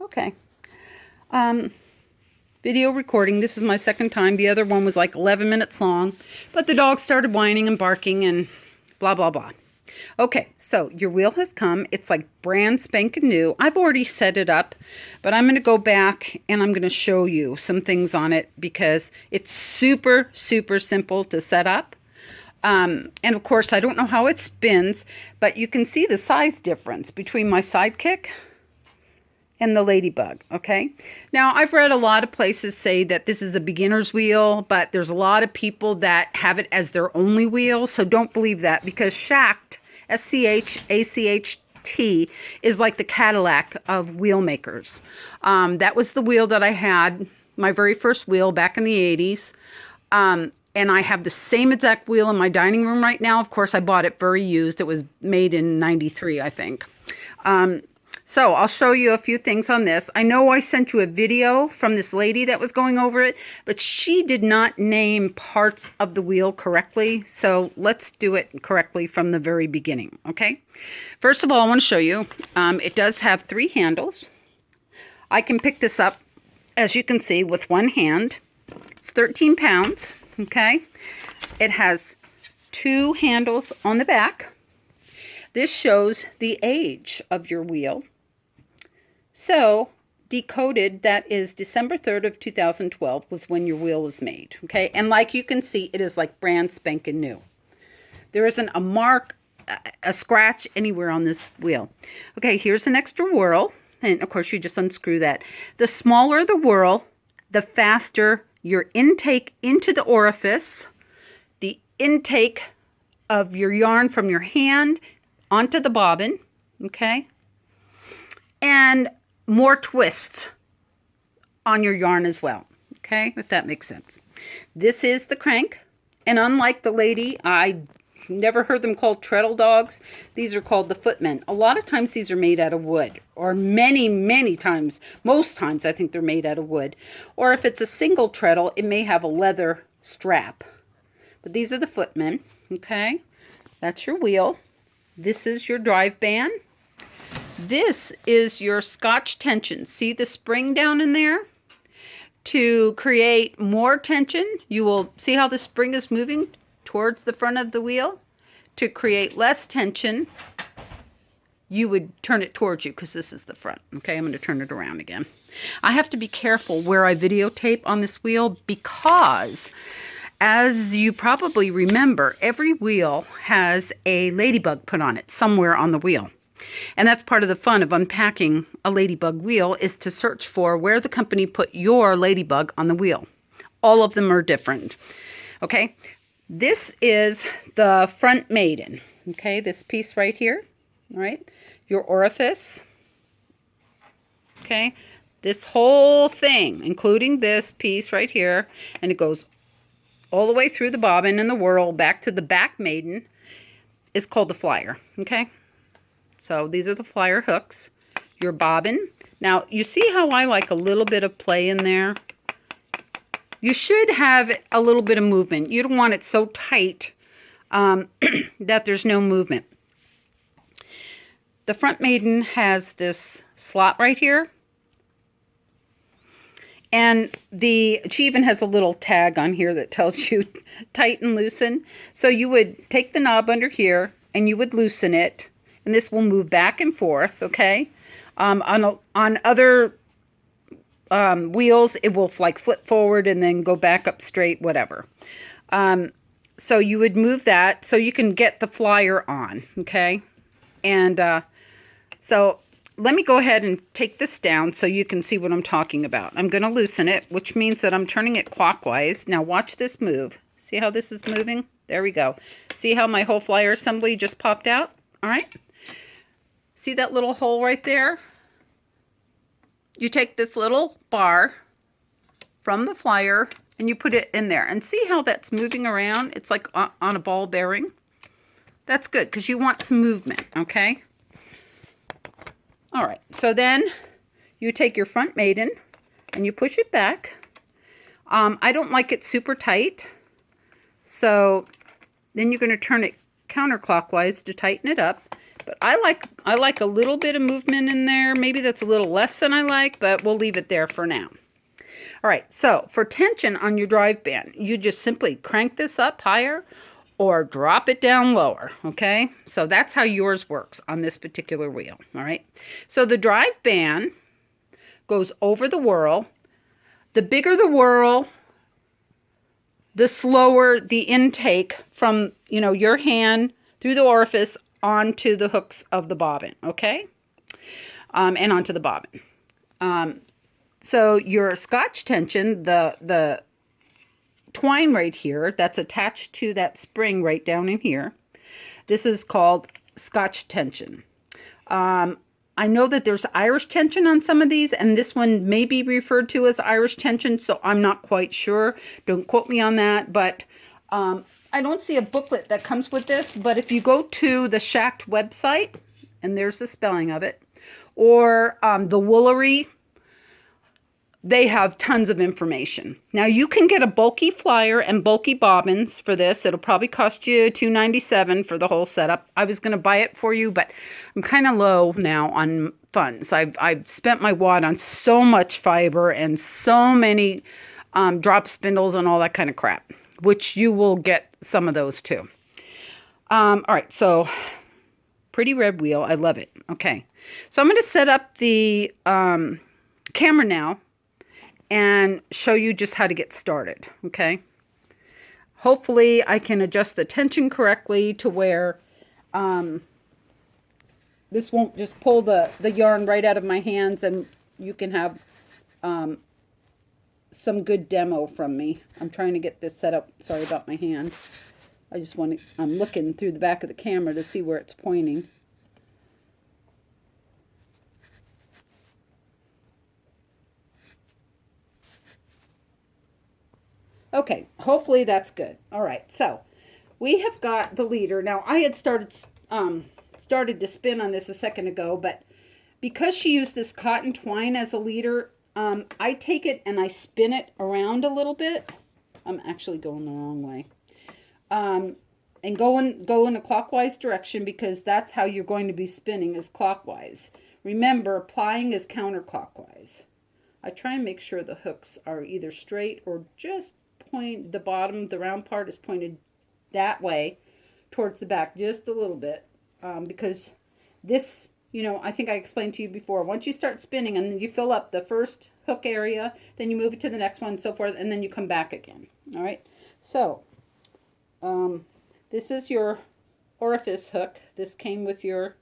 Okay. Video recording. This is my second time. The other one was like 11 minutes long, but the dog started whining and barking and blah, blah, blah. Okay, so your wheel has come. It's like brand spanking new. I've already set it up, but I'm going to go back and I'm going to show you some things on it because it's super, super simple to set up. And of course, I don't know how it spins, but you can see the size difference between my Sidekick and the Ladybug, okay? Now, I've read a lot of places say that this is a beginner's wheel, but there's a lot of people that have it as their only wheel, so don't believe that because schacht, S-C-H-A-C-H-T, is like the Cadillac of wheel makers. That was the wheel that I had, my very first wheel back in the 80s. And I have the same exact wheel in my dining room right now. Of course, I bought it very used. It was made in 93, I think. So I'll show you a few things on this. I know I sent you a video from this lady that was going over it, but she did not name parts of the wheel correctly. So let's do it correctly from the very beginning, okay? First of all, I want to show you, it does have 3 handles. I can pick this up, as you can see, with one hand. It's 13 pounds, okay? It has 2 handles on the back. This shows the age of your wheel. So, decoded, that is December 3rd of 2012 was when your wheel was made, okay? And like you can see, it is like brand spanking new. There isn't a mark, a scratch anywhere on this wheel. Okay, here's an extra whirl, and of course you just unscrew that. The smaller the whirl, the faster your intake into the orifice, the intake of your yarn from your hand onto the bobbin, okay? And more twists on your yarn as well, okay? If that makes sense. This is the crank, and unlike the lady, I never heard them called treadle dogs. These are called the Footman. A lot of times these are made out of wood, or many times, most times I think they're made out of wood. Or if it's a single treadle, it may have a leather strap. But these are the Footmen, okay? That's your wheel. This is your drive band. This is your Scotch Tension. See the spring down in there? To create more tension, you will see how the spring is moving towards the front of the wheel. To create less tension, you would turn it towards you because this is the front. Okay, I'm going to turn it around again. I have to be careful where I videotape on this wheel because, as you probably remember, every wheel has a ladybug put on it somewhere on the wheel. And that's part of the fun of unpacking a ladybug wheel is to search for where the company put your ladybug on the wheel. All of them are different. Okay, this is the front maiden. Okay, this piece right here, all right, your orifice. Okay, this whole thing, including this piece right here, and it goes all the way through the bobbin and the whirl back to the back maiden, is called the flyer. Okay. So these are the flyer hooks, your bobbin. Now, you see how I like a little bit of play in there? You should have a little bit of movement. You don't want it so tight that there's no movement. The front maiden has this slot right here. And she even has a little tag on here that tells you tighten, loosen. So you would take the knob under here and you would loosen it. And this will move back and forth, okay? On other wheels, it will like flip forward and then go back up straight, whatever. So you would move that so you can get the flyer on, okay? And so let me go ahead and take this down so you can see what I'm talking about. I'm going to loosen it, which means that I'm turning it clockwise. Now watch this move. See how this is moving? There we go. See how my whole flyer assembly just popped out? All right. See that little hole right there? You take this little bar from the flyer and you put it in there. And see how that's moving around? It's like on a ball bearing. That's good because you want some movement, okay? All right, so then you take your front maiden and you push it back. I don't like it super tight. So then you're going to turn it counterclockwise to tighten it up. But I like a little bit of movement in there. Maybe that's a little less than I like, but we'll leave it there for now. All right, so for tension on your drive band, you just simply crank this up higher or drop it down lower, okay? So that's how yours works on this particular wheel, all right? So the drive band goes over the whirl. The bigger the whirl, the slower the intake from, your hand through the orifice onto the hooks of the bobbin, okay? And onto the bobbin. So your Scotch tension, the twine right here that's attached to that spring right down in here, this is called Scotch tension. I know that there's Irish tension on some of these, and this one may be referred to as Irish tension, so I'm not quite sure. Don't quote me on that, but I don't see a booklet that comes with this, but if you go to the Schacht website, and there's the spelling of it, or the Woolery, they have tons of information. Now, you can get a bulky flyer and bulky bobbins for this. It'll probably cost you $2.97 for the whole setup. I was going to buy it for you, but I'm kind of low now on funds. I've spent my wad on so much fiber and so many drop spindles and all that kind of crap, which you will get some of those too. All right, so pretty red wheel. I love it. Okay, so I'm going to set up the camera now and show you just how to get started, okay? Hopefully I can adjust the tension correctly to where this won't just pull the yarn right out of my hands, and you can have some good demo from me. I'm trying to get this set up. Sorry about my hand. I'm looking through the back of the camera to see where it's pointing. Okay, hopefully that's good. All right, so we have got the leader. Now, I had started to spin on this a second ago, but because she used this cotton twine as a leader, I take it and I spin it around a little bit. I'm actually going the wrong way. And go in a clockwise direction, because that's how you're going to be spinning, is clockwise. Remember, applying is counterclockwise. I try and make sure the hooks are either straight or just point, the bottom, the round part is pointed that way towards the back just a little bit, because this, I think I explained to you before, once you start spinning and then you fill up the first hook area, then you move it to the next one and so forth, and then you come back again. All right, so this is your orifice hook. This came with your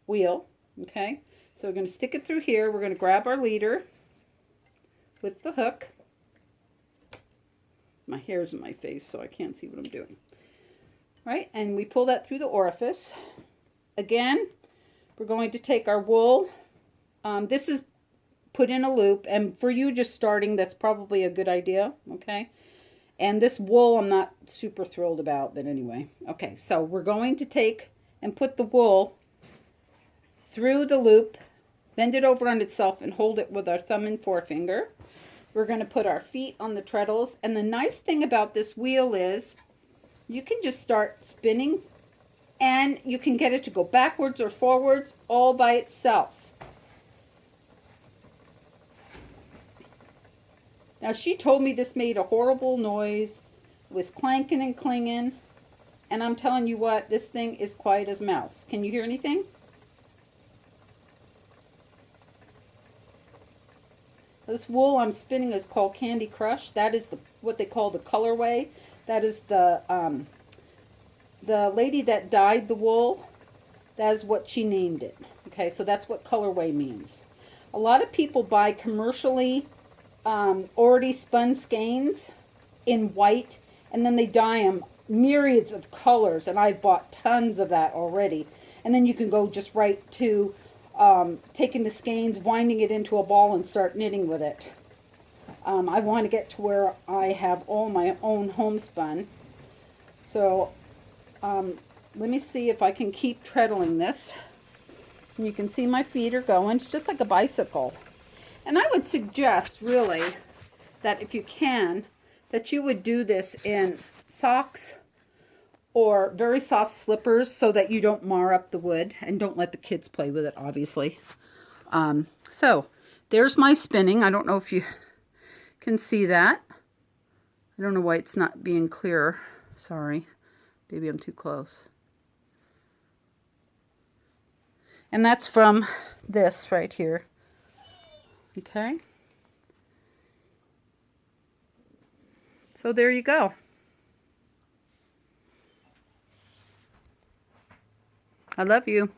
wheel, okay? So we're going to stick it through here. We're going to grab our leader with the hook. My hair's in my face, so I can't see what I'm doing. Right, and we pull that through the orifice. Again, we're going to take our wool. This is put in a loop, and for you just starting, that's probably a good idea, okay? And this wool I'm not super thrilled about, but anyway. Okay, so we're going to take and put the wool through the loop, bend it over on itself, and hold it with our thumb and forefinger. We're going to put our feet on the treadles. And the nice thing about this wheel is you can just start spinning, and you can get it to go backwards or forwards all by itself. Now, she told me this made a horrible noise. It was clanking and clinging. And I'm telling you what, this thing is quiet as a mouse. Can you hear anything? This wool I'm spinning is called Candy Crush. That is what they call the colorway. That is the lady that dyed the wool. That is what she named it. Okay, so that's what colorway means. A lot of people buy commercially already spun skeins in white, and then they dye them myriads of colors, and I've bought tons of that already. And then you can go just right to taking the skeins, winding it into a ball, and start knitting with it. I want to get to where I have all my own homespun. So let me see if I can keep treadling this. And you can see my feet are going. It's just like a bicycle. And I would suggest, really, that if you can, that you would do this in socks or very soft slippers so that you don't mar up the wood, and don't let the kids play with it, obviously. So there's my spinning. I don't know if you can see that. I don't know why it's not being clearer. Sorry. Maybe I'm too close. And that's from this right here. Okay. So there you go. I love you.